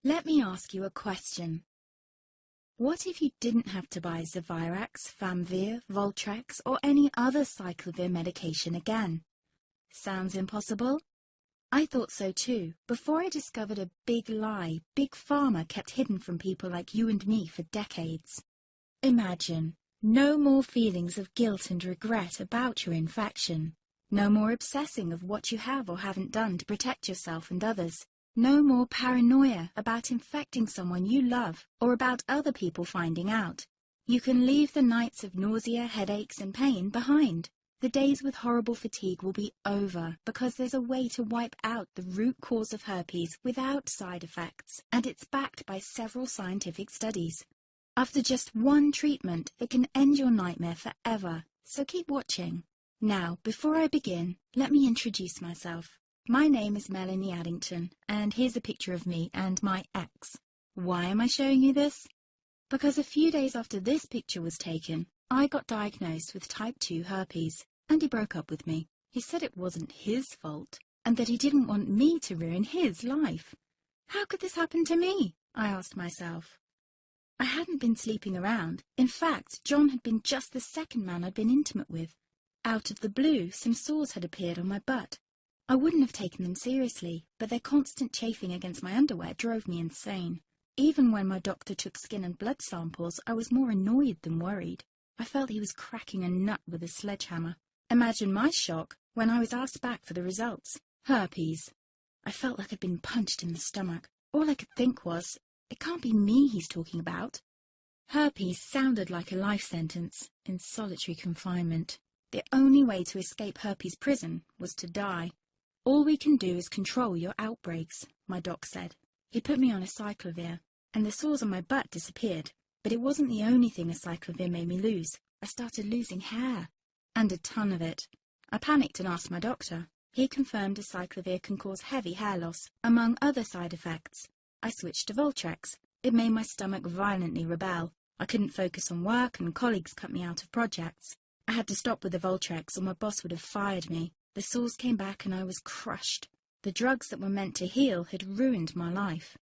Let me ask you a question. What if you didn't have to buy Zovirax, Famvir, Voltrex, or any other cyclovir medication again? Sounds impossible? I thought so too, before I discovered a big lie Big Pharma kept hidden from people like you and me for decades. Imagine, no more feelings of guilt and regret about your infection. No more obsessing of what you have or haven't done to protect yourself and others. No more paranoia about infecting someone you love or about other people finding out. You can leave the nights of nausea, headaches and pain behind. The days with horrible fatigue will be over because there's a way to wipe out the root cause of herpes without side effects, and it's backed by several scientific studies. After just one treatment, it can end your nightmare forever, so keep watching. Now, before I begin, let me introduce myself. My name is Melanie Addington, and here's a picture of me and my ex. Why am I showing you this? Because a few days after this picture was taken, I got diagnosed with type 2 herpes, and he broke up with me. He said it wasn't his fault, and that he didn't want me to ruin his life. How could this happen to me? I asked myself. I hadn't been sleeping around. In fact, John had been just the second man I'd been intimate with. Out of the blue, some sores had appeared on my butt. I wouldn't have taken them seriously, but their constant chafing against my underwear drove me insane. Even when my doctor took skin and blood samples, I was more annoyed than worried. I felt he was cracking a nut with a sledgehammer. Imagine my shock when I was asked back for the results. Herpes. I felt like I'd been punched in the stomach. All I could think was, it can't be me he's talking about. Herpes sounded like a life sentence in solitary confinement. The only way to escape herpes prison was to die. All we can do is control your outbreaks, my doc said. He put me on a cyclovir, and the sores on my butt disappeared. But it wasn't the only thing a cyclovir made me lose. I started losing hair, and a ton of it. I panicked and asked my doctor. He confirmed a cyclovir can cause heavy hair loss, among other side effects. I switched to Voltrex. It made my stomach violently rebel. I couldn't focus on work, and colleagues cut me out of projects. I had to stop with the Voltrex, or my boss would have fired me. The sores came back and I was crushed. The drugs that were meant to heal had ruined my life.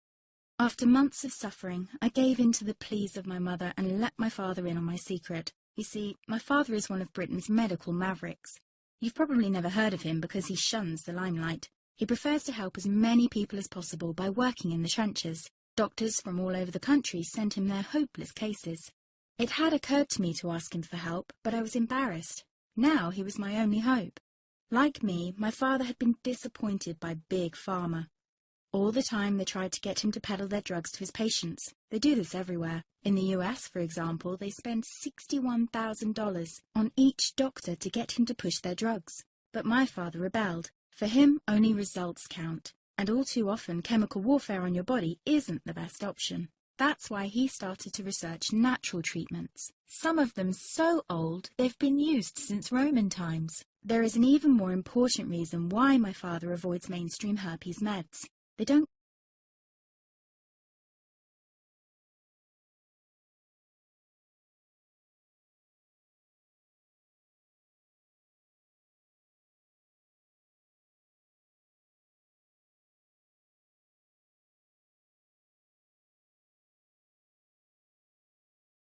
After months of suffering, I gave in to the pleas of my mother and let my father in on my secret. You see, my father is one of Britain's medical mavericks. You've probably never heard of him because he shuns the limelight. He prefers to help as many people as possible by working in the trenches. Doctors from all over the country sent him their hopeless cases. It had occurred to me to ask him for help, but I was embarrassed. Now he was my only hope. Like me, my father had been disappointed by Big Pharma. All the time they tried to get him to peddle their drugs to his patients. They do this everywhere. In the US, for example, they spend $61,000 on each doctor to get him to push their drugs. But my father rebelled. For him, only results count. And all too often, chemical warfare on your body isn't the best option. That's why he started to research natural treatments. Some of them so old, they've been used since Roman times. There is an even more important reason why my father avoids mainstream herpes meds. They don't